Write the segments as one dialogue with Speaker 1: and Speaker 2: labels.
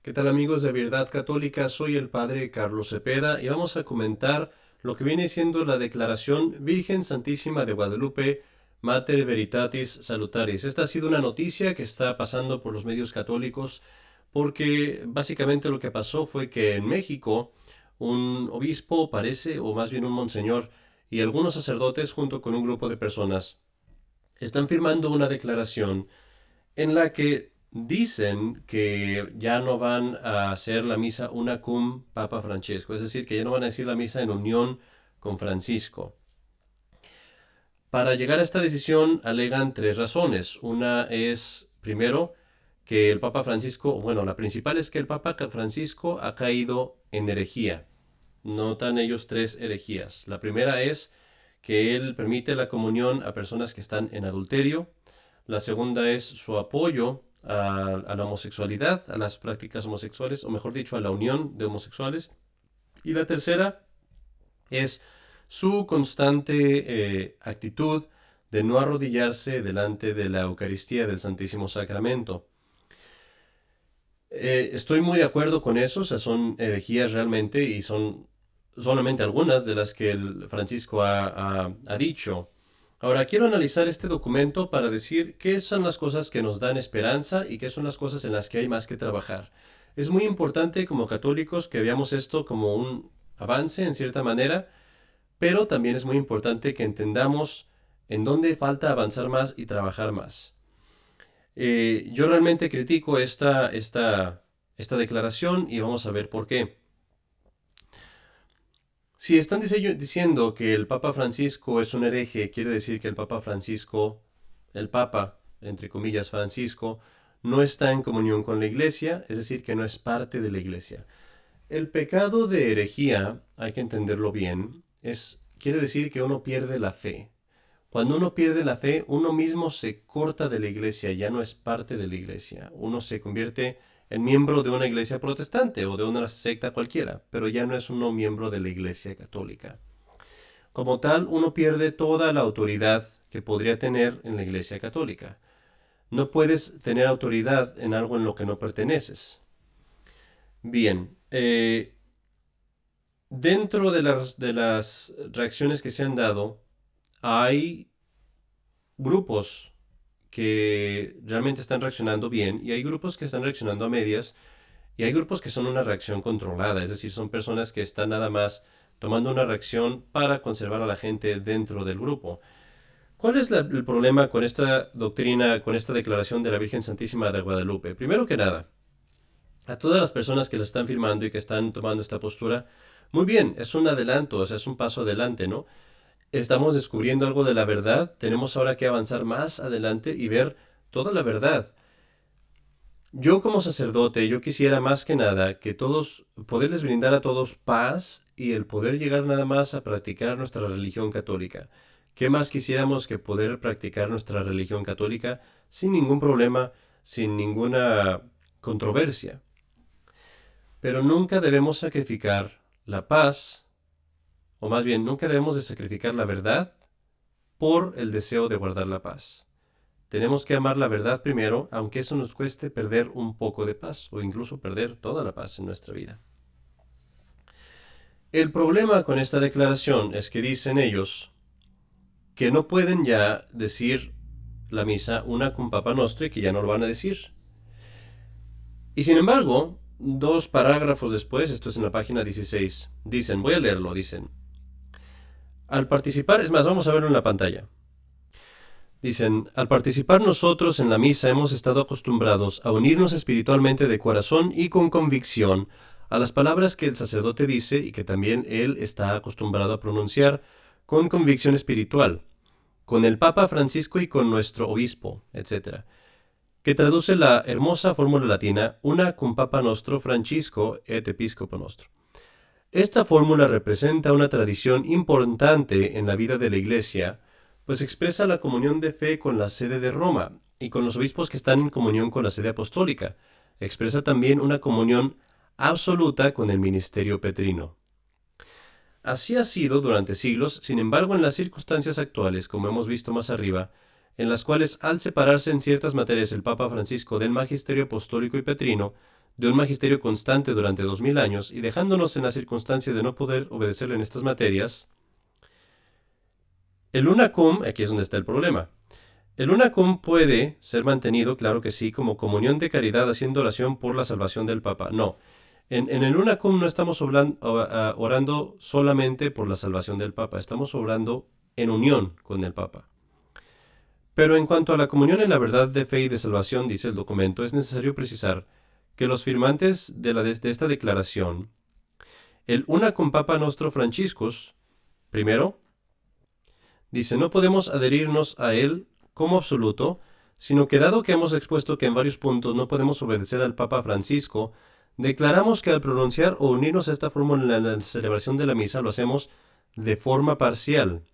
Speaker 1: ¿Qué tal amigos de Verdad Católica? Soy el Padre Carlos Cepeda y vamos a comentar lo que viene siendo la declaración Virgen Santísima de Guadalupe, Mater Veritatis Salutaris. Esta ha sido una noticia que está pasando por los medios católicos porque básicamente lo que pasó fue que en México un obispo parece, o más bien un monseñor, y algunos sacerdotes junto con un grupo de personas están firmando una declaración en la que dicen que ya no van a hacer la misa una cum Papa Francesco, es decir, que ya no van a decir la misa en unión con Francisco. Para llegar a esta decisión alegan tres razones. Una es, primero, que el Papa Francisco, bueno, la principal es que el Papa Francisco ha caído en herejía. Notan ellos tres herejías. La primera es que él permite la comunión a personas que están en adulterio. La segunda es su apoyo a la homosexualidad, a las prácticas homosexuales, o mejor dicho, a la unión de homosexuales. Y la tercera es su constante actitud de no arrodillarse delante de la Eucaristía del Santísimo Sacramento. Estoy muy de acuerdo con eso, o sea, son herejías realmente y son solamente algunas de las que el Francisco ha dicho. Ahora, quiero analizar este documento para decir qué son las cosas que nos dan esperanza y qué son las cosas en las que hay más que trabajar. Es muy importante como católicos que veamos esto como un avance en cierta manera, pero también es muy importante que entendamos en dónde falta avanzar más y trabajar más. Yo realmente critico esta declaración y vamos a ver por qué. Si están diciendo que el Papa Francisco es un hereje, quiere decir que el Papa Francisco, el Papa, entre comillas, Francisco, no está en comunión con la Iglesia, es decir, que no es parte de la Iglesia. El pecado de herejía, hay que entenderlo bien, quiere decir que uno pierde la fe. Cuando uno pierde la fe, uno mismo se corta de la Iglesia, ya no es parte de la Iglesia. Uno se convierte en miembro de una iglesia protestante o de una secta cualquiera, pero ya no es uno miembro de la Iglesia Católica. Como tal, uno pierde toda la autoridad que podría tener en la Iglesia Católica. No puedes tener autoridad en algo en lo que no perteneces. Bien, dentro de las reacciones que se han dado, hay grupos que realmente están reaccionando bien y hay grupos que están reaccionando a medias y hay grupos que son una reacción controlada, es decir, son personas que están nada más tomando una reacción para conservar a la gente dentro del grupo. ¿Cuál es el problema con esta doctrina, con esta declaración de la Virgen Santísima de Guadalupe? Primero que nada, a todas las personas que la están firmando y que están tomando esta postura, muy bien, es un adelanto, o sea, es un paso adelante, ¿no? Estamos descubriendo algo de la verdad, tenemos ahora que avanzar más adelante y ver toda la verdad. Yo como sacerdote, yo quisiera más que nada que todos, poderles brindar a todos paz y el poder llegar nada más a practicar nuestra religión católica. ¿Qué más quisiéramos que poder practicar nuestra religión católica sin ningún problema, sin ninguna controversia? Pero nunca debemos sacrificar la paz, o más bien, nunca debemos de sacrificar la verdad por el deseo de guardar la paz. Tenemos que amar la verdad primero, aunque eso nos cueste perder un poco de paz o incluso perder toda la paz en nuestra vida. El problema con esta declaración es que dicen ellos que no pueden ya decir la misa una cum Papa Nostra y que ya no lo van a decir. Y sin embargo, dos parágrafos después, esto es en la página 16, dicen, voy a leerlo, dicen, al participar, es más, vamos a verlo en la pantalla. Dicen, al participar nosotros en la misa hemos estado acostumbrados a unirnos espiritualmente de corazón y con convicción a las palabras que el sacerdote dice y que también él está acostumbrado a pronunciar con convicción espiritual, con el Papa Francisco y con nuestro obispo, etc., que traduce la hermosa fórmula latina una cum Papa nostro Francisco et episcopo nostro. Esta fórmula representa una tradición importante en la vida de la Iglesia, pues expresa la comunión de fe con la sede de Roma y con los obispos que están en comunión con la sede apostólica. Expresa también una comunión absoluta con el ministerio petrino. Así ha sido durante siglos, sin embargo, en las circunstancias actuales, como hemos visto más arriba, en las cuales al separarse en ciertas materias el Papa Francisco del magisterio apostólico y petrino, de un magisterio constante durante 2000 años y dejándonos en la circunstancia de no poder obedecerle en estas materias, el unacum, aquí es donde está el problema. El unacum puede ser mantenido, claro que sí, como comunión de caridad haciendo oración por la salvación del Papa. No, en el unacum no estamos orando solamente por la salvación del Papa, estamos orando en unión con el Papa. Pero en cuanto a la comunión en la verdad de fe y de salvación, dice el documento, es necesario precisar que los firmantes de esta declaración, el unacum Papa Nostro Franciscus, primero, dice, no podemos adherirnos a él como absoluto, sino que dado que hemos expuesto que en varios puntos no podemos obedecer al Papa Francisco, declaramos que al pronunciar o unirnos a esta fórmula en la celebración de la misa lo hacemos de forma parcial.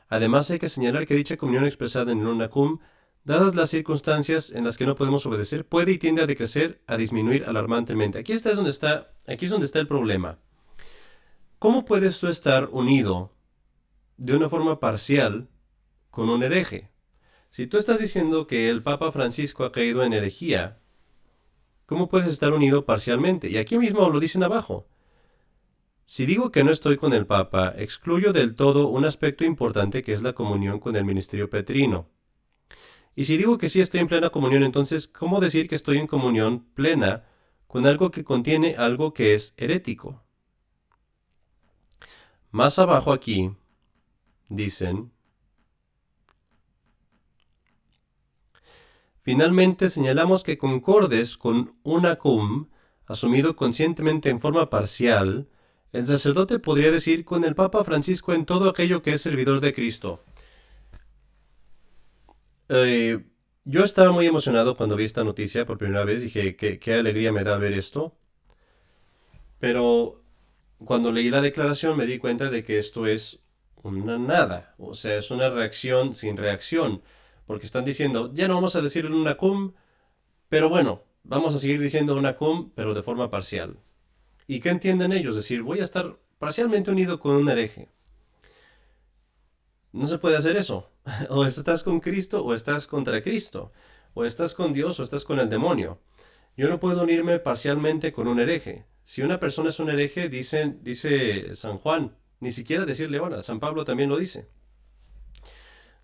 Speaker 1: Además hay que señalar que dicha comunión expresada en el unacum, dadas las circunstancias en las que no podemos obedecer, puede y tiende a decrecer, a disminuir alarmantemente. Aquí es donde está el problema. ¿Cómo puedes tú estar unido de una forma parcial con un hereje? Si tú estás diciendo que el Papa Francisco ha caído en herejía, ¿cómo puedes estar unido parcialmente? Y aquí mismo lo dicen abajo. Si digo que no estoy con el Papa, excluyo del todo un aspecto importante que es la comunión con el ministerio petrino. Y si digo que sí estoy en plena comunión, entonces, ¿cómo decir que estoy en comunión plena con algo que contiene algo que es herético? Más abajo aquí, dicen, finalmente señalamos que concordes con unacum, asumido conscientemente en forma parcial, el sacerdote podría decir con el Papa Francisco en todo aquello que es servidor de Cristo. Yo estaba muy emocionado cuando vi esta noticia por primera vez. Dije, qué alegría me da ver esto. Pero cuando leí la declaración me di cuenta de que esto es una nada. O sea, es una reacción sin reacción. Porque están diciendo, ya no vamos a decir una cum, pero bueno, vamos a seguir diciendo una cum, pero de forma parcial. ¿Y qué entienden ellos? Decir, voy a estar parcialmente unido con un hereje. No se puede hacer eso. O estás con Cristo o estás contra Cristo. O estás con Dios o estás con el demonio. Yo no puedo unirme parcialmente con un hereje. Si una persona es un hereje, dice San Juan, ni siquiera decirle ahora, San Pablo también lo dice.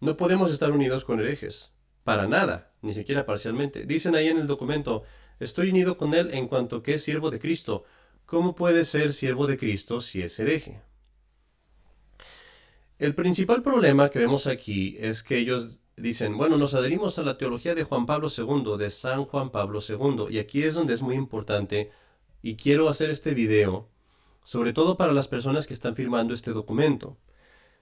Speaker 1: No podemos estar unidos con herejes. Para nada, ni siquiera parcialmente. Dicen ahí en el documento, estoy unido con él en cuanto que es siervo de Cristo. ¿Cómo puede ser siervo de Cristo si es hereje? El principal problema que vemos aquí es que ellos dicen, bueno, nos adherimos a la teología de Juan Pablo II, de San Juan Pablo II, y aquí es donde es muy importante, y quiero hacer este video, sobre todo para las personas que están firmando este documento.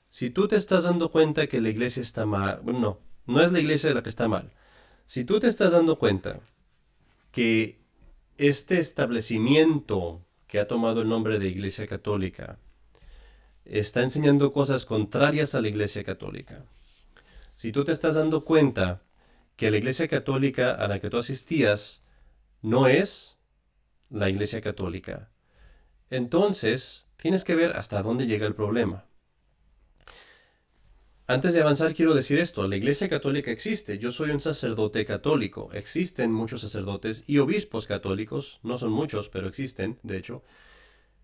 Speaker 1: Si tú te estás dando cuenta que la iglesia está mal, bueno, no es la iglesia la que está mal. Si tú te estás dando cuenta que este establecimiento que ha tomado el nombre de Iglesia Católica está enseñando cosas contrarias a la Iglesia Católica. Si tú te estás dando cuenta que la Iglesia Católica a la que tú asistías no es la Iglesia Católica, entonces tienes que ver hasta dónde llega el problema. Antes de avanzar quiero decir esto, la Iglesia Católica existe, yo soy un sacerdote católico, existen muchos sacerdotes y obispos católicos, no son muchos, pero existen, de hecho,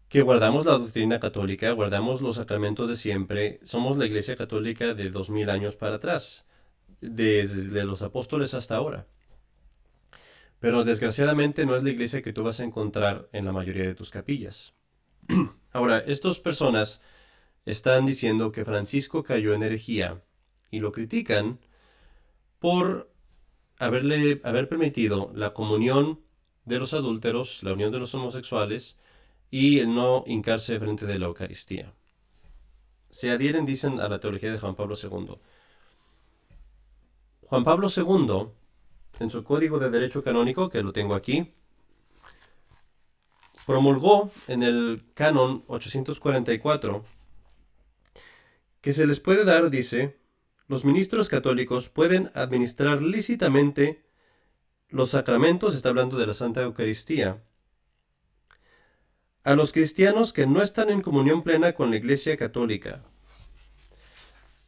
Speaker 1: que guardamos la doctrina católica, guardamos los sacramentos de siempre, somos la Iglesia Católica de 2000 años para atrás, desde los apóstoles hasta ahora. Pero desgraciadamente no es la iglesia que tú vas a encontrar en la mayoría de tus capillas. Ahora, estas personas están diciendo que Francisco cayó en herejía y lo critican por haber permitido la comunión de los adúlteros, la unión de los homosexuales y el no hincarse frente de la Eucaristía. Se adhieren, dicen, a la teología de Juan Pablo II. Juan Pablo II, en su Código de Derecho Canónico, que lo tengo aquí, promulgó en el Canon 844 que se les puede dar, dice, los ministros católicos pueden administrar lícitamente los sacramentos, está hablando de la Santa Eucaristía, a los cristianos que no están en comunión plena con la Iglesia Católica.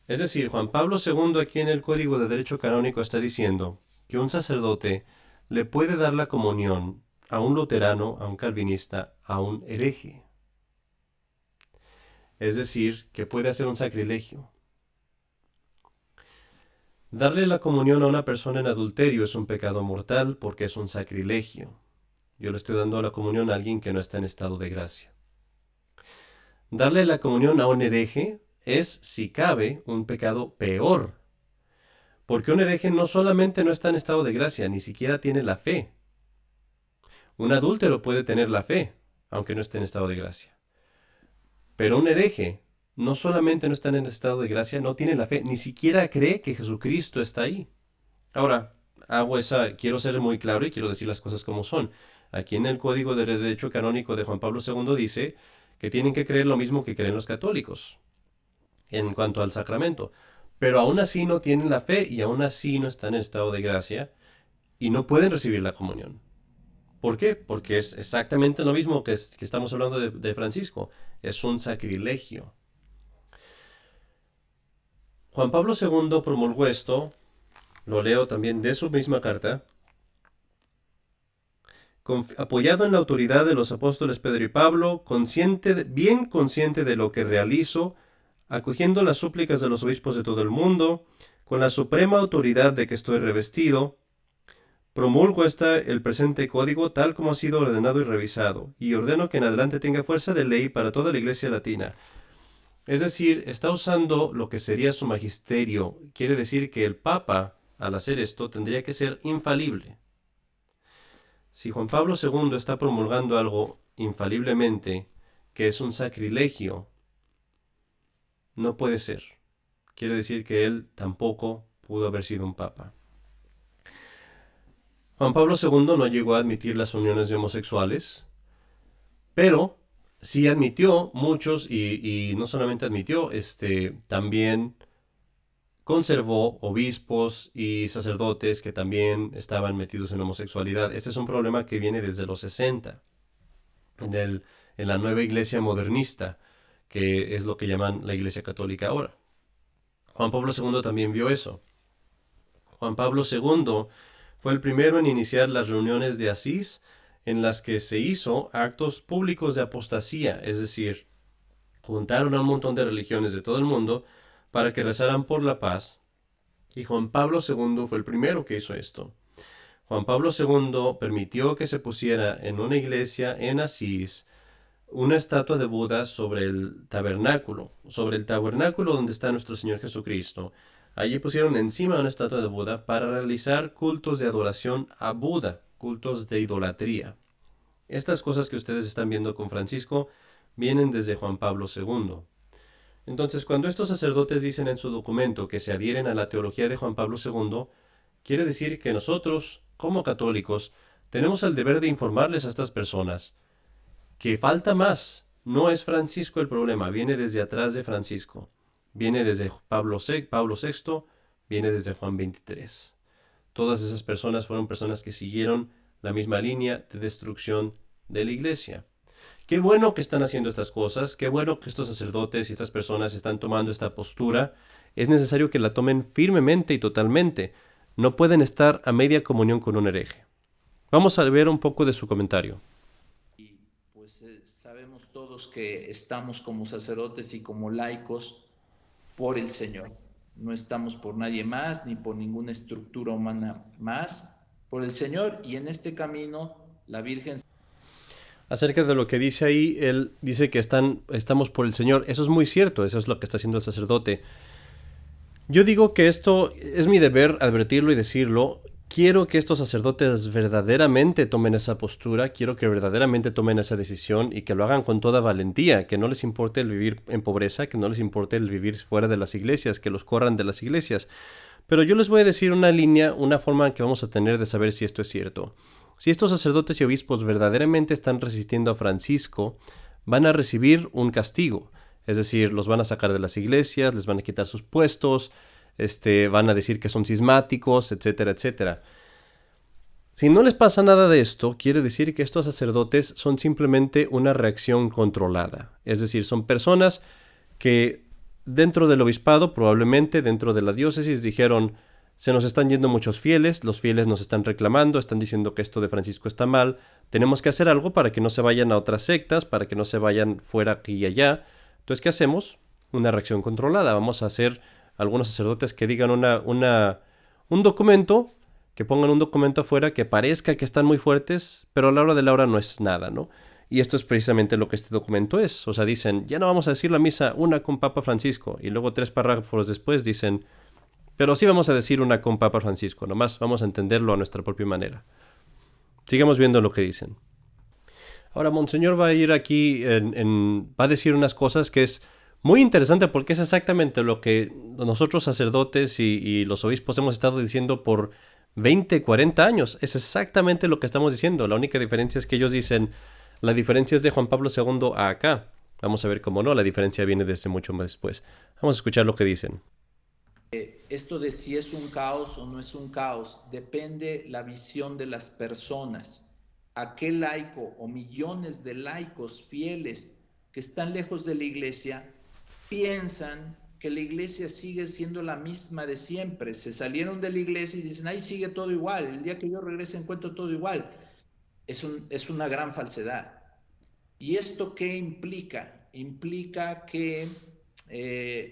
Speaker 1: Es decir, Juan Pablo II aquí en el Código de Derecho Canónico está diciendo que un sacerdote le puede dar la comunión a un luterano, a un calvinista, a un hereje. Es decir, que puede hacer un sacrilegio. Darle la comunión a una persona en adulterio es un pecado mortal porque es un sacrilegio. Yo le estoy dando la comunión a alguien que no está en estado de gracia. Darle la comunión a un hereje es, si cabe, un pecado peor. Porque un hereje no solamente no está en estado de gracia, ni siquiera tiene la fe. Un adúltero puede tener la fe, aunque no esté en estado de gracia. Pero un hereje no solamente no está en estado de gracia, no tiene la fe, ni siquiera cree que Jesucristo está ahí. Ahora, quiero ser muy claro y quiero decir las cosas como son. Aquí en el Código de Derecho Canónico de Juan Pablo II dice que tienen que creer lo mismo que creen los católicos en cuanto al sacramento. Pero aún así no tienen la fe y aún así no están en estado de gracia y no pueden recibir la comunión. ¿Por qué? Porque es exactamente lo mismo que estamos hablando de Francisco. Es un sacrilegio. Juan Pablo II promulgó esto, lo leo también de su misma carta, apoyado en la autoridad de los apóstoles Pedro y Pablo, bien consciente de lo que realizo, acogiendo las súplicas de los obispos de todo el mundo, con la suprema autoridad de que estoy revestido, promulgo el presente código tal como ha sido ordenado y revisado, y ordeno que en adelante tenga fuerza de ley para toda la Iglesia latina. Es decir, está usando lo que sería su magisterio. Quiere decir que el Papa, al hacer esto, tendría que ser infalible. Si Juan Pablo II está promulgando algo infaliblemente, que es un sacrilegio, no puede ser. Quiere decir que él tampoco pudo haber sido un papa. Juan Pablo II no llegó a admitir las uniones de homosexuales, pero sí admitió muchos y no solamente admitió, también conservó obispos y sacerdotes que también estaban metidos en homosexualidad. Este es un problema que viene desde los 60, en la nueva iglesia modernista, que es lo que llaman la Iglesia Católica ahora. Juan Pablo II también vio eso. Juan Pablo II fue el primero en iniciar las reuniones de Asís, en las que se hizo actos públicos de apostasía, es decir, juntaron a un montón de religiones de todo el mundo para que rezaran por la paz, y Juan Pablo II fue el primero que hizo esto. Juan Pablo II permitió que se pusiera en una iglesia en Asís una estatua de Buda sobre el tabernáculo donde está nuestro Señor Jesucristo. Allí pusieron encima una estatua de Buda para realizar cultos de adoración a Buda, cultos de idolatría. Estas cosas que ustedes están viendo con Francisco vienen desde Juan Pablo II. Entonces, cuando estos sacerdotes dicen en su documento que se adhieren a la teología de Juan Pablo II, quiere decir que nosotros, como católicos, tenemos el deber de informarles a estas personas que falta más. No es Francisco el problema, viene desde atrás de Francisco. Viene desde Pablo VI, viene desde Juan XXIII. Todas esas personas fueron personas que siguieron la misma línea de destrucción de la iglesia. Qué bueno que están haciendo estas cosas, qué bueno que estos sacerdotes y estas personas están tomando esta postura. Es necesario que la tomen firmemente y totalmente. No pueden estar a media comunión con un hereje. Vamos a ver un poco de su comentario.
Speaker 2: Y pues sabemos todos que estamos como sacerdotes y como laicos por el Señor. No estamos por nadie más, ni por ninguna estructura humana más, por el Señor, y en este camino la Virgen...
Speaker 1: Acerca de lo que dice ahí, él dice que estamos por el Señor. Eso es muy cierto, eso es lo que está haciendo el sacerdote. Yo digo que esto es mi deber advertirlo y decirlo. Quiero que estos sacerdotes verdaderamente tomen esa postura, quiero que verdaderamente tomen esa decisión y que lo hagan con toda valentía, que no les importe el vivir en pobreza, que no les importe el vivir fuera de las iglesias, que los corran de las iglesias. Pero yo les voy a decir una forma que vamos a tener de saber si esto es cierto. Si estos sacerdotes y obispos verdaderamente están resistiendo a Francisco, van a recibir un castigo. Es decir, los van a sacar de las iglesias, les van a quitar sus puestos, van a decir que son cismáticos, etcétera, etcétera. Si no les pasa nada de esto, quiere decir que estos sacerdotes son simplemente una reacción controlada. Es decir, son personas que dentro del obispado, probablemente dentro de la diócesis, dijeron: se nos están yendo muchos fieles, los fieles nos están reclamando, están diciendo que esto de Francisco está mal, tenemos que hacer algo para que no se vayan a otras sectas, para que no se vayan fuera aquí y allá. Entonces, ¿qué hacemos? Una reacción controlada. Vamos a hacer algunos sacerdotes que digan un documento, que pongan un documento afuera que parezca que están muy fuertes, pero a la hora de la hora no es nada, ¿no? Y esto es precisamente lo que este documento es. O sea, dicen, ya no vamos a decir la misa una con Papa Francisco, y luego 3 párrafos después dicen, pero sí vamos a decir una con Papa Francisco, nomás vamos a entenderlo a nuestra propia manera. Sigamos viendo lo que dicen. Ahora, Monseñor va a ir aquí, va a decir unas cosas que es muy interesante porque es exactamente lo que nosotros sacerdotes y los obispos hemos estado diciendo por 20, 40 años. Es exactamente lo que estamos diciendo. La única diferencia es que ellos dicen, la diferencia es de Juan Pablo II a acá. Vamos a ver cómo no, la diferencia viene desde mucho más después. Vamos a escuchar lo que dicen.
Speaker 2: Esto de si es un caos o no es un caos, depende la visión de las personas. Aquel laico o millones de laicos fieles que están lejos de la iglesia piensan que la iglesia sigue siendo la misma de siempre. Se salieron de la iglesia y dicen, ahí sigue todo igual, el día que yo regrese encuentro todo igual. Es una gran falsedad. ¿Y esto qué implica? Implica que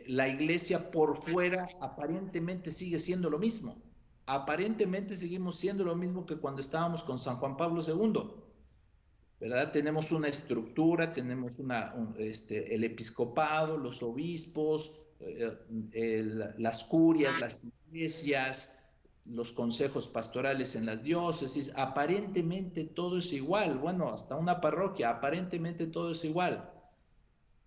Speaker 2: la iglesia por fuera aparentemente sigue siendo lo mismo. Aparentemente seguimos siendo lo mismo que cuando estábamos con San Juan Pablo II, ¿verdad? Tenemos una estructura, tenemos el episcopado, los obispos, las curias, las iglesias, los consejos pastorales en las diócesis. Aparentemente todo es igual. Bueno, hasta una parroquia, aparentemente todo es igual.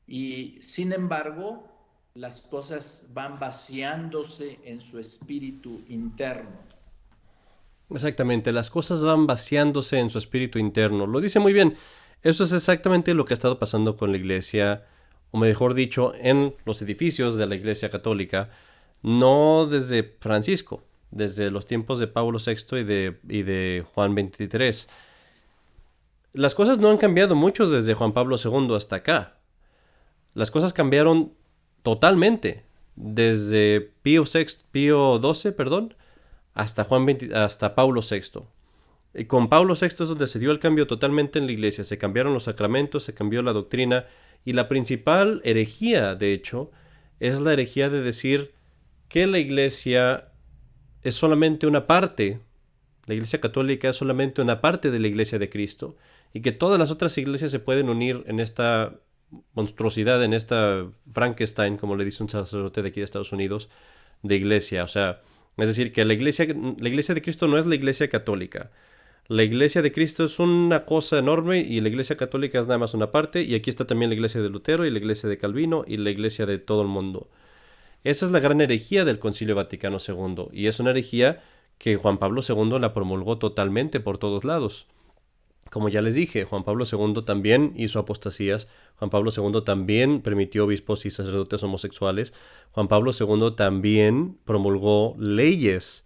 Speaker 2: Y sin embargo, las cosas van vaciándose en su espíritu interno.
Speaker 1: Exactamente, las cosas van vaciándose en su espíritu interno. Lo dice muy bien. Eso es exactamente lo que ha estado pasando con la iglesia, o mejor dicho, en los edificios de la iglesia católica, no desde Francisco, desde los tiempos de Pablo VI y de Juan XXIII. Las cosas no han cambiado mucho desde Juan Pablo II hasta acá. Las cosas cambiaron totalmente desde Pío XII, hasta Pablo VI. Y con Pablo VI es donde se dio el cambio totalmente en la iglesia. Se cambiaron los sacramentos, se cambió la doctrina. Y la principal herejía, de hecho, es la herejía de decir que la iglesia es solamente una parte. La iglesia católica es solamente una parte de la iglesia de Cristo. Y que todas las otras iglesias se pueden unir en esta monstruosidad, en esta Frankenstein, como le dice un sacerdote de aquí de Estados Unidos, de iglesia. O sea, es decir, que la iglesia de Cristo no es la iglesia católica. La iglesia de Cristo es una cosa enorme y la iglesia católica es nada más una parte. Y aquí está también la iglesia de Lutero y la iglesia de Calvino y la iglesia de todo el mundo. Esa es la gran herejía del Concilio Vaticano II. Y es una herejía que Juan Pablo II la promulgó totalmente por todos lados. Como ya les dije, Juan Pablo II también hizo apostasías. Juan Pablo II también permitió obispos y sacerdotes homosexuales. Juan Pablo II también promulgó leyes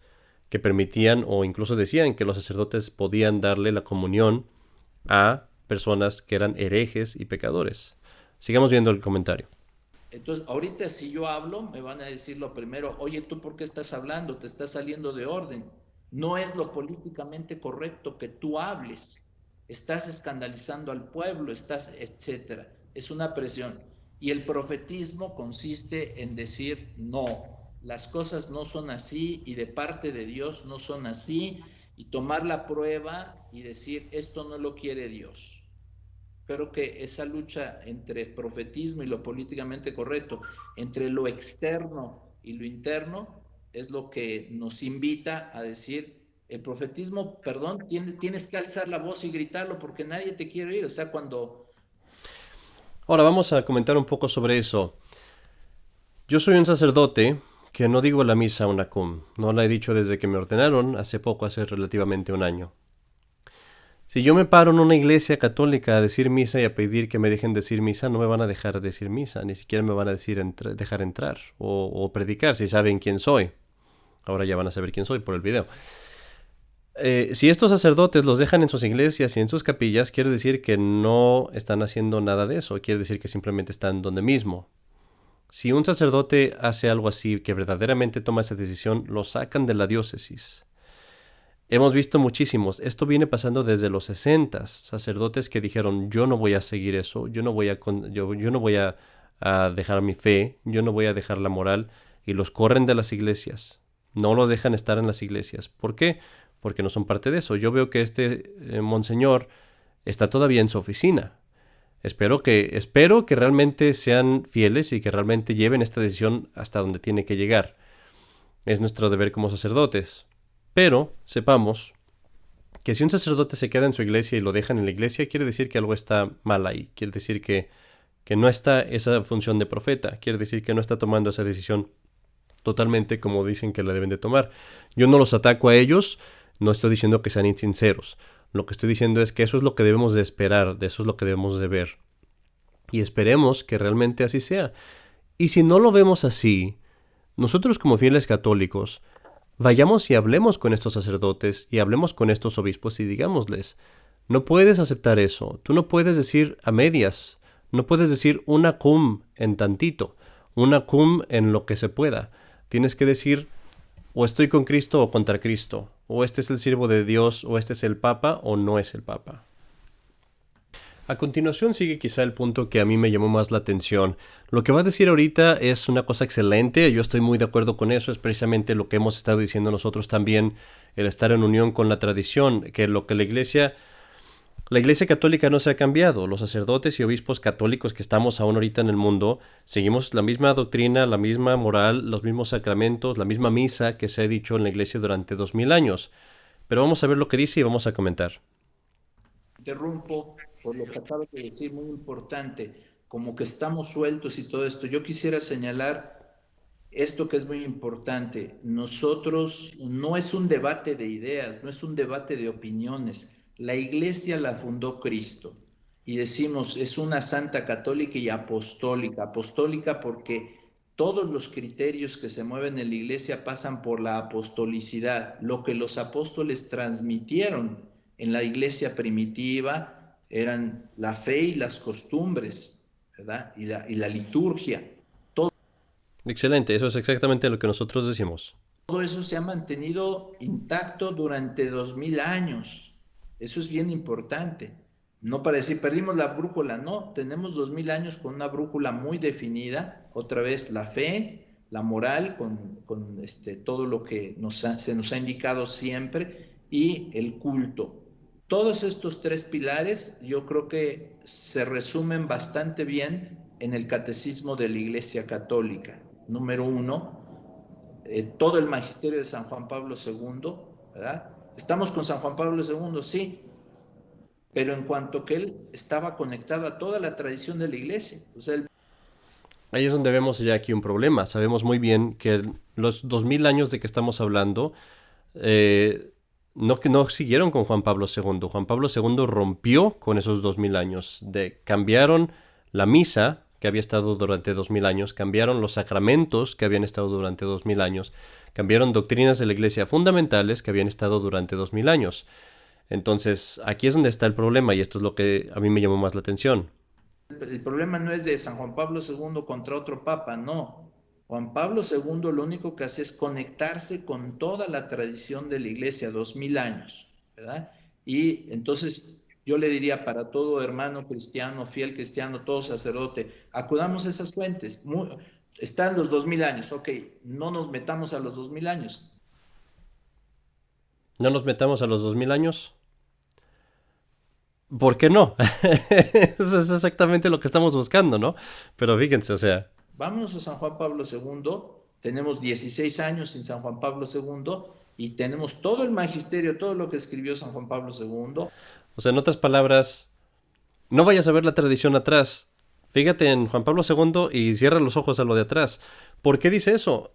Speaker 1: que permitían o incluso decían que los sacerdotes podían darle la comunión a personas que eran herejes y pecadores. Sigamos viendo el comentario.
Speaker 2: Entonces, ahorita si yo hablo, me van a decir lo primero, oye, ¿tú por qué estás hablando? Te estás saliendo de orden. No es lo políticamente correcto que tú hables. Estás escandalizando al pueblo, etcétera. Es una presión. Y el profetismo consiste en decir, no, las cosas no son así y de parte de Dios no son así, y tomar la prueba y decir, esto no lo quiere Dios. Creo que esa lucha entre profetismo y lo políticamente correcto, entre lo externo y lo interno, es lo que nos invita a decir, el profetismo, perdón, tienes que alzar la voz y gritarlo porque nadie te quiere oír. O sea, cuando...
Speaker 1: Ahora vamos a comentar un poco sobre eso. Yo soy un sacerdote que no digo la misa unacum. No la he dicho desde que me ordenaron hace relativamente un año. Si yo me paro en una iglesia católica a decir misa y a pedir que me dejen decir misa, no me van a dejar decir misa, ni siquiera me van a dejar entrar o predicar si saben quién soy. Ahora ya van a saber quién soy por el video. Si estos sacerdotes los dejan en sus iglesias y en sus capillas, quiere decir que no están haciendo nada de eso. Quiere decir que simplemente están donde mismo. Si un sacerdote hace algo así, que verdaderamente toma esa decisión, lo sacan de la diócesis. Hemos visto muchísimos. Esto viene pasando desde los 60. Sacerdotes que dijeron, yo no voy a seguir eso, yo no voy a dejar mi fe, yo no voy a dejar la moral, y los corren de las iglesias. No los dejan estar en las iglesias. ¿Por qué? Porque no son parte de eso. Yo veo que este monseñor está todavía en su oficina. Espero que realmente sean fieles y que realmente lleven esta decisión hasta donde tiene que llegar. Es nuestro deber como sacerdotes. Pero sepamos que si un sacerdote se queda en su iglesia y lo dejan en la iglesia, quiere decir que algo está mal ahí. Quiere decir que no está esa función de profeta. Quiere decir que no está tomando esa decisión totalmente como dicen que la deben de tomar. Yo no los ataco a ellos, no estoy diciendo que sean insinceros. Lo que estoy diciendo es que eso es lo que debemos de esperar, de eso es lo que debemos de ver. Y esperemos que realmente así sea. Y si no lo vemos así, nosotros como fieles católicos, vayamos y hablemos con estos sacerdotes y hablemos con estos obispos y digámosles, no puedes aceptar eso, tú no puedes decir a medias, no puedes decir una cum en tantito, una cum en lo que se pueda. Tienes que decir, o estoy con Cristo o contra Cristo, o este es el siervo de Dios, o este es el Papa, o no es el Papa. A continuación sigue quizá el punto que a mí me llamó más la atención. Lo que va a decir ahorita es una cosa excelente, yo estoy muy de acuerdo con eso, es precisamente lo que hemos estado diciendo nosotros también, el estar en unión con la tradición, que lo que la Iglesia católica no se ha cambiado. Los sacerdotes y obispos católicos que estamos aún ahorita en el mundo, seguimos la misma doctrina, la misma moral, los mismos sacramentos, la misma misa que se ha dicho en la Iglesia durante 2000 años. Pero vamos a ver lo que dice y vamos a comentar.
Speaker 2: Interrumpo por lo que acabas de decir, muy importante, como que estamos sueltos y todo esto. Yo quisiera señalar esto que es muy importante. Nosotros, no es un debate de ideas, no es un debate de opiniones. La iglesia la fundó Cristo y decimos, es una santa católica y apostólica. Apostólica porque todos los criterios que se mueven en la iglesia pasan por la apostolicidad, lo que los apóstoles transmitieron en la iglesia primitiva eran la fe y las costumbres, ¿verdad? Y la liturgia.
Speaker 1: Excelente, eso es exactamente lo que nosotros decimos.
Speaker 2: Todo eso se ha mantenido intacto durante 2000 años. Eso es bien importante. No para decir, perdimos la brújula, no, tenemos 2000 años con una brújula muy definida, otra vez la fe, la moral, con todo lo que se nos ha indicado siempre, y el culto. Todos estos tres pilares yo creo que se resumen bastante bien en el Catecismo de la Iglesia Católica. Número 1, todo el magisterio de San Juan Pablo II, ¿verdad? Estamos con San Juan Pablo II, sí, pero en cuanto que él estaba conectado a toda la tradición de la Iglesia. O sea,
Speaker 1: Ahí es donde vemos ya aquí un problema. Sabemos muy bien que los 2000 años de que estamos hablando no siguieron con Juan Pablo II. Juan Pablo II rompió con esos 2000 años. Cambiaron la misa, que había estado durante 2000 años, cambiaron los sacramentos, que habían estado durante 2000 años, cambiaron doctrinas de la Iglesia fundamentales, que habían estado durante 2000 años. Entonces, aquí es donde está el problema, y esto es lo que a mí me llamó más la atención.
Speaker 2: el problema no es de San Juan Pablo II contra otro papa, no. Juan Pablo II lo único que hace es conectarse con toda la tradición de la iglesia, 2000 años, ¿verdad? Y entonces yo le diría para todo hermano cristiano, fiel cristiano, todo sacerdote, acudamos a esas fuentes. Están los 2000 años, ok, no nos metamos a los 2000 años.
Speaker 1: ¿No nos metamos a los 2000 años? ¿Por qué no? Eso es exactamente lo que estamos buscando, ¿no? Pero fíjense, o sea,
Speaker 2: Vámonos a San Juan Pablo II, tenemos 16 años sin San Juan Pablo II y tenemos todo el magisterio, todo lo que escribió San Juan Pablo II.
Speaker 1: o sea, en otras palabras, no vayas a ver la tradición atrás. Fíjate en Juan Pablo II y cierra los ojos a lo de atrás. ¿Por qué dice eso?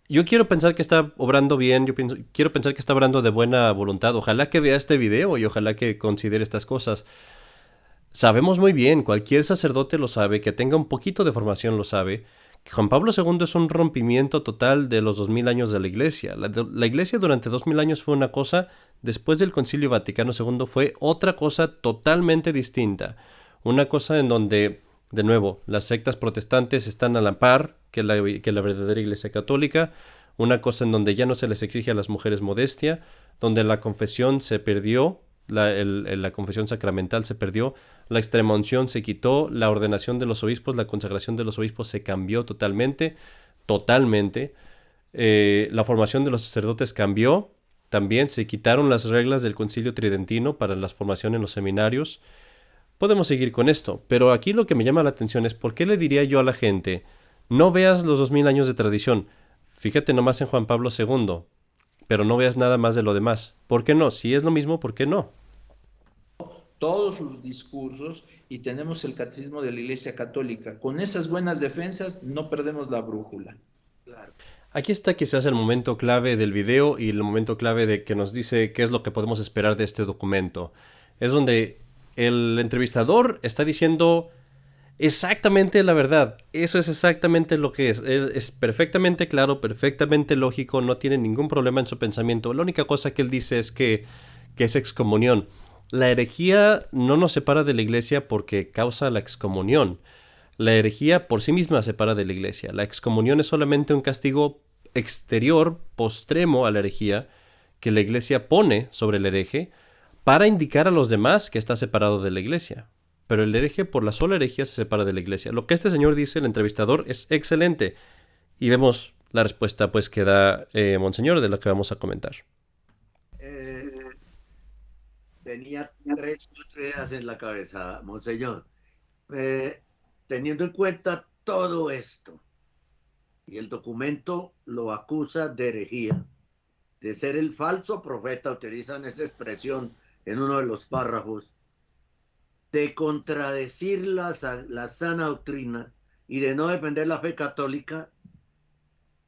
Speaker 1: Yo quiero pensar que está obrando bien, quiero pensar que está obrando de buena voluntad. Ojalá que vea este video y ojalá que considere estas cosas. Sabemos muy bien, cualquier sacerdote lo sabe, que tenga un poquito de formación lo sabe, que Juan Pablo II es un rompimiento total de los 2000 años de la Iglesia. La Iglesia durante 2000 años fue una cosa, después del Concilio Vaticano II fue otra cosa totalmente distinta. Una cosa en donde De nuevo, las sectas protestantes están a la par que la verdadera Iglesia Católica, una cosa en donde ya no se les exige a las mujeres modestia, donde la confesión se perdió, la confesión sacramental se perdió, la extremaunción se quitó, la ordenación de los obispos, la consagración de los obispos se cambió totalmente, totalmente. La formación de los sacerdotes cambió, también se quitaron las reglas del Concilio Tridentino para la formación en los seminarios. Podemos seguir con esto, pero aquí lo que me llama la atención es por qué le diría yo a la gente, no veas los 2000 años de tradición, fíjate nomás en Juan Pablo II, pero no veas nada más de lo demás. ¿Por qué no? Si es lo mismo, ¿por qué no?
Speaker 2: Todos sus discursos y tenemos el catecismo de la Iglesia Católica. Con esas buenas defensas no perdemos la brújula.
Speaker 3: Claro.
Speaker 1: Aquí está quizás el momento clave del video y el momento clave de que nos dice qué es lo que podemos esperar de este documento. Es donde el entrevistador está diciendo exactamente la verdad. Eso es exactamente lo que es. Es perfectamente claro, perfectamente lógico, no tiene ningún problema en su pensamiento. La única cosa que él dice es que es excomunión. La herejía no nos separa de la iglesia porque causa la excomunión. La herejía por sí misma separa de la iglesia. La excomunión es solamente un castigo exterior, postremo a la herejía, que la iglesia pone sobre el hereje para indicar a los demás que está separado de la iglesia. Pero el hereje por la sola herejía se separa de la iglesia. Lo que este señor dice, el entrevistador, es excelente. Y vemos la respuesta pues que da Monseñor, de la que vamos a comentar.
Speaker 3: Tenía 3 ideas en la cabeza, Monseñor. Teniendo en cuenta todo esto, y el documento lo acusa de herejía, de ser el falso profeta, utilizan esa expresión en uno de los párrafos, de contradecir la sana doctrina y de no defender la fe católica,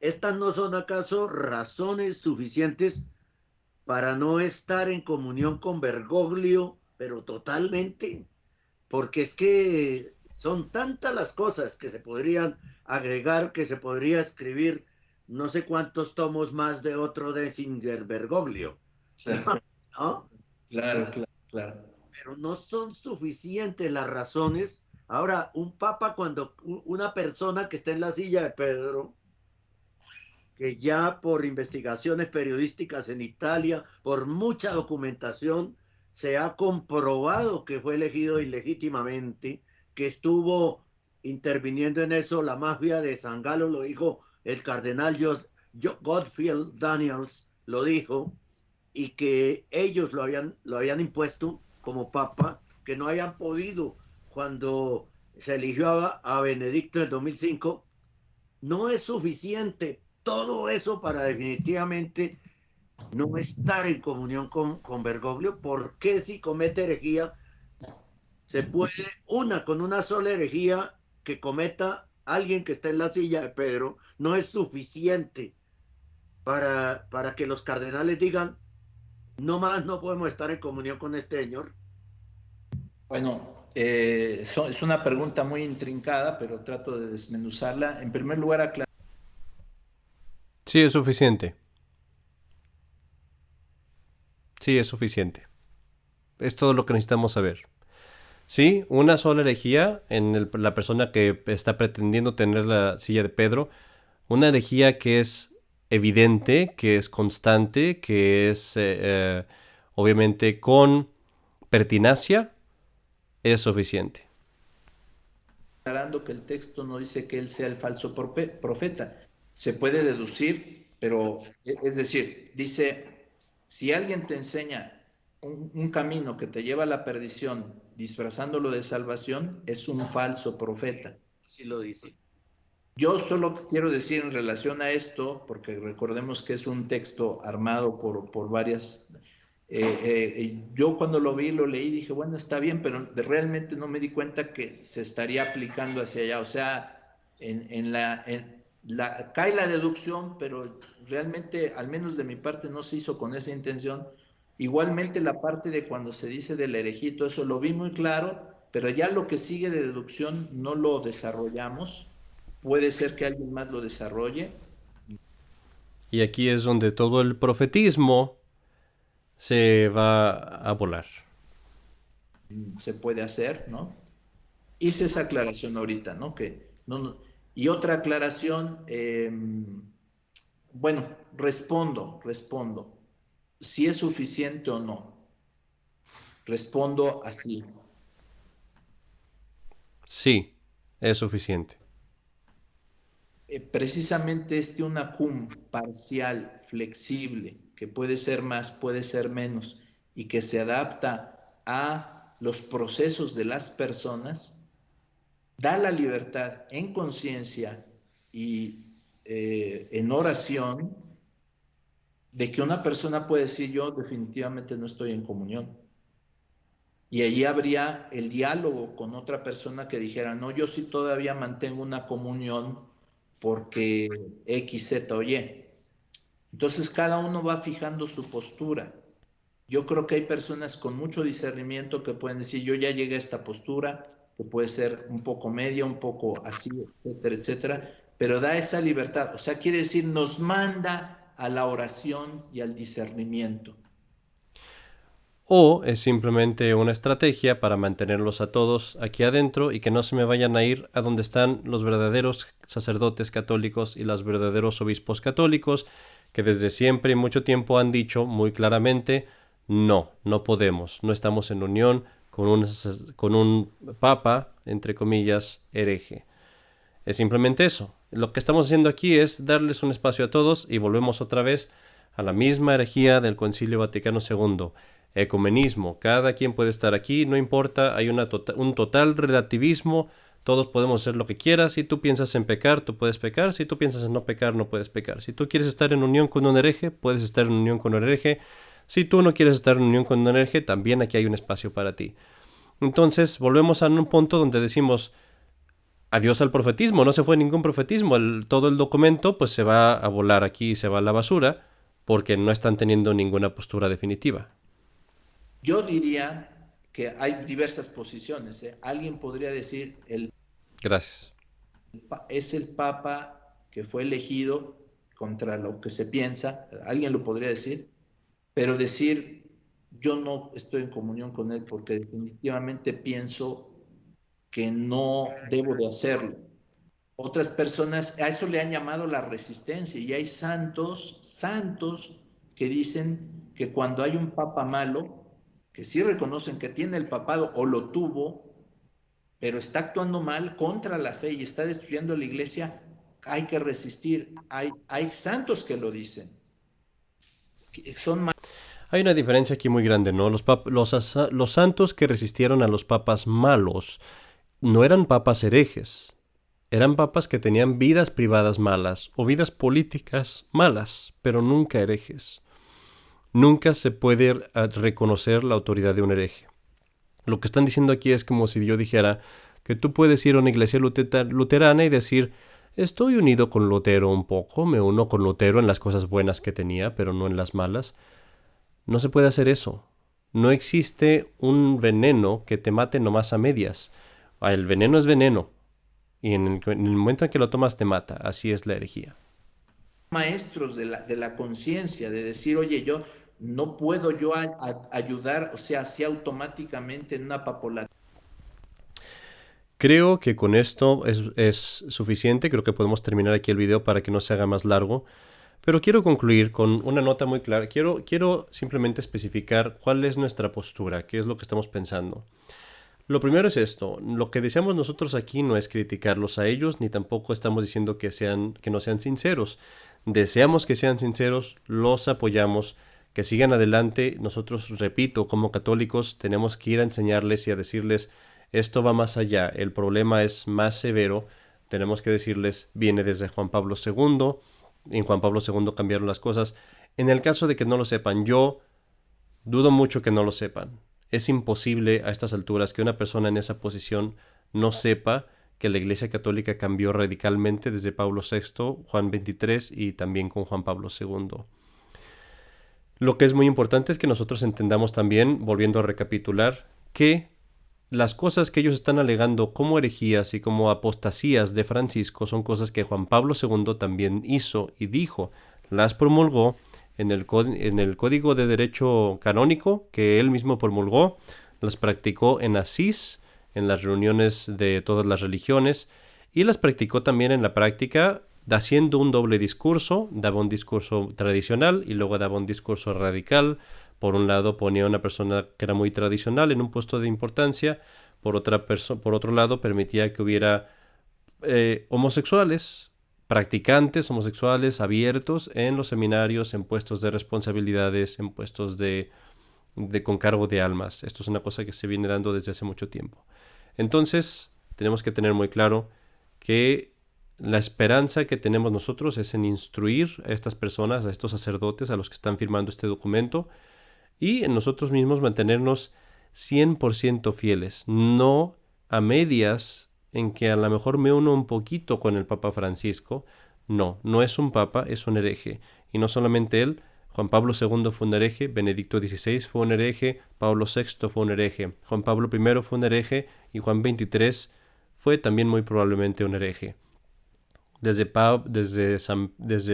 Speaker 3: ¿estas no son acaso razones suficientes para no estar en comunión con Bergoglio, pero totalmente? Porque es que son tantas las cosas que se podrían agregar, que se podría escribir no sé cuántos tomos más de otro de Bergoglio.
Speaker 2: Sí.
Speaker 3: ¿No?
Speaker 2: Claro.
Speaker 3: Pero no son suficientes las razones. Ahora, un papa, cuando una persona que está en la silla de Pedro, que ya por investigaciones periodísticas en Italia, por mucha documentación, se ha comprobado que fue elegido ilegítimamente, que estuvo interviniendo en eso la mafia de San Galo, lo dijo el cardenal Godfield Daniels, lo dijo, y que ellos lo habían impuesto como papa, que no habían podido cuando se eligió a Benedicto en el 2005. No es suficiente todo eso para definitivamente no estar en comunión con Bergoglio, porque si comete herejía, se puede con una sola herejía que cometa alguien que está en la silla de Pedro, no es suficiente para que los cardenales digan, no más no podemos estar en comunión con este señor.
Speaker 2: Bueno, es una pregunta muy intrincada, pero trato de desmenuzarla. En primer lugar, aclarar.
Speaker 1: Sí, es suficiente. Sí, es suficiente. Es todo lo que necesitamos saber. Sí, una sola herejía en la persona que está pretendiendo tener la silla de Pedro. Una herejía que es evidente, que es constante, que es obviamente con pertinacia, es suficiente.
Speaker 2: Aclarando que el texto no dice que él sea el falso profeta. Se puede deducir, pero es decir, dice, si alguien te enseña un camino que te lleva a la perdición disfrazándolo de salvación, es un falso profeta.
Speaker 3: Sí lo dice.
Speaker 2: Yo solo quiero decir en relación a esto, porque recordemos que es un texto armado por varias... yo cuando lo vi, lo leí, dije, bueno, está bien, pero realmente no me di cuenta que se estaría aplicando hacia allá. O sea, cae la deducción, pero realmente, al menos de mi parte, no se hizo con esa intención. Igualmente la parte de cuando se dice del herejito, eso lo vi muy claro, pero ya lo que sigue de deducción no lo desarrollamos. Puede ser que alguien más lo desarrolle.
Speaker 1: Y aquí es donde todo el profetismo se va a volar.
Speaker 2: Se puede hacer, ¿no? hice esa aclaración ahorita, ¿no? Y otra aclaración, bueno, respondo. Si es suficiente o no. Respondo así.
Speaker 1: Sí, es suficiente.
Speaker 2: Precisamente unacum parcial, flexible, que puede ser más, puede ser menos, y que se adapta a los procesos de las personas, da la libertad en conciencia y en oración de que una persona puede decir: yo definitivamente no estoy en comunión. Y allí habría el diálogo con otra persona que dijera: no, yo sí todavía mantengo una comunión porque X, Z o Y. Entonces cada uno va fijando su postura. Yo creo que hay personas con mucho discernimiento que pueden decir: yo ya llegué a esta postura, que puede ser un poco media, un poco así, etcétera, etcétera, pero da esa libertad. O sea, quiere decir, nos manda a la oración y al discernimiento.
Speaker 1: O es simplemente una estrategia para mantenerlos a todos aquí adentro y que no se me vayan a ir a donde están los verdaderos sacerdotes católicos y los verdaderos obispos católicos, que desde siempre y mucho tiempo han dicho muy claramente: no, no podemos, no estamos en unión con un papa, entre comillas, hereje. Es simplemente eso. Lo que estamos haciendo aquí es darles un espacio a todos y volvemos otra vez a la misma herejía del Concilio Vaticano II. Ecumenismo, cada quien puede estar aquí, no importa, hay un total relativismo, todos podemos hacer lo que quieras. Si tú piensas en pecar, tú puedes pecar. Si tú piensas en no pecar, no puedes pecar. Si tú quieres estar en unión con un hereje, puedes estar en unión con un hereje. Si tú no quieres estar en unión con un hereje, también aquí hay un espacio para ti. Entonces volvemos a un punto donde decimos: adiós al profetismo, no se fue ningún profetismo, todo el documento pues se va a volar aquí y se va a la basura porque no están teniendo ninguna postura definitiva.
Speaker 2: Yo diría que hay diversas posiciones. Alguien podría decir:
Speaker 1: Gracias.
Speaker 2: es el Papa que fue elegido contra lo que se piensa, alguien lo podría decir, pero decir: yo no estoy en comunión con él porque definitivamente pienso que no debo de hacerlo. Otras personas a eso le han llamado la resistencia, y hay santos que dicen que cuando hay un papa malo, que sí reconocen que tiene el papado o lo tuvo, pero está actuando mal contra la fe y está destruyendo la iglesia, hay que resistir. Hay santos que lo dicen. Que son
Speaker 1: Hay una diferencia aquí muy grande, ¿no? Los santos que resistieron a los papas malos no eran papas herejes. Eran papas que tenían vidas privadas malas o vidas políticas malas, pero nunca herejes. Nunca se puede reconocer la autoridad de un hereje. Lo que están diciendo aquí es como si yo dijera que tú puedes ir a una iglesia luterana y decir: estoy unido con Lutero un poco, me uno con Lutero en las cosas buenas que tenía, pero no en las malas. No se puede hacer eso. No existe un veneno que te mate nomás a medias. El veneno es veneno. Y en el momento en que lo tomas te mata. Así es la herejía.
Speaker 2: maestros de la conciencia, de decir: oye, yo no puedo yo ayudar, o sea, así automáticamente en una papolata.
Speaker 1: Creo que con esto es suficiente. Creo que podemos terminar aquí el video para que no se haga más largo. Pero quiero concluir con una nota muy clara. Quiero simplemente especificar cuál es nuestra postura, qué es lo que estamos pensando. Lo primero es esto: lo que deseamos nosotros aquí no es criticarlos a ellos, ni tampoco estamos diciendo que no sean sinceros. Deseamos que sean sinceros, los apoyamos, que sigan adelante. Nosotros, repito, como católicos tenemos que ir a enseñarles y a decirles: esto va más allá, el problema es más severo. Tenemos que decirles: viene desde Juan Pablo II, en Juan Pablo II cambiaron las cosas. En el caso de que no lo sepan, yo dudo mucho que no lo sepan. Es imposible a estas alturas que una persona en esa posición no sepa que la Iglesia Católica cambió radicalmente desde Pablo VI, Juan XXIII y también con Juan Pablo II. Lo que es muy importante es que nosotros entendamos también, volviendo a recapitular, que las cosas que ellos están alegando como herejías y como apostasías de Francisco son cosas que Juan Pablo II también hizo y dijo, las promulgó en el Código de Derecho Canónico que él mismo promulgó, las practicó en Asís, en las reuniones de todas las religiones y las practicó también en la práctica, haciendo un doble discurso. Daba un discurso tradicional y luego daba un discurso radical. Por un lado ponía a una persona que era muy tradicional en un puesto de importancia, por otro lado permitía que hubiera homosexuales, practicantes homosexuales abiertos en los seminarios, en puestos de responsabilidades, en puestos con cargo de almas. Esto es una cosa que se viene dando desde hace mucho tiempo. Entonces, tenemos que tener muy claro que la esperanza que tenemos nosotros es en instruir a estas personas, a estos sacerdotes, a los que están firmando este documento, y en nosotros mismos mantenernos 100% fieles, no a medias en que a lo mejor me uno un poquito con el Papa Francisco. No, no es un papa, es un hereje. Y no solamente él, Juan Pablo II fue un hereje, Benedicto XVI fue un hereje, Pablo VI fue un hereje, Juan Pablo I fue un hereje y Juan XXIII fue también muy probablemente un hereje. Desde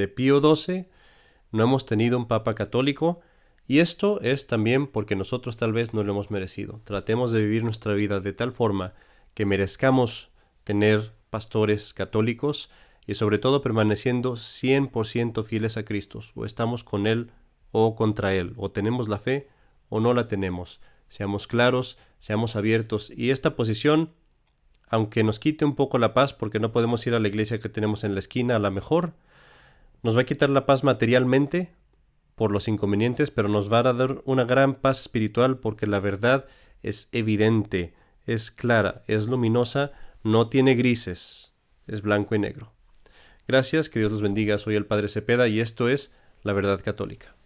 Speaker 1: Pío XII no hemos tenido un papa católico, y esto es también porque nosotros tal vez no lo hemos merecido. Tratemos de vivir nuestra vida de tal forma que merezcamos tener pastores católicos y sobre todo permaneciendo 100% fieles a Cristo. O estamos con Él o contra Él, o tenemos la fe o no la tenemos. Seamos claros, seamos abiertos, y esta posición, aunque nos quite un poco la paz porque no podemos ir a la iglesia que tenemos en la esquina, a lo mejor nos va a quitar la paz materialmente por los inconvenientes, pero nos va a dar una gran paz espiritual porque la verdad es evidente, es clara, es luminosa, no tiene grises, es blanco y negro. Gracias, que Dios los bendiga. Soy el Padre Cepeda y esto es La Verdad Católica.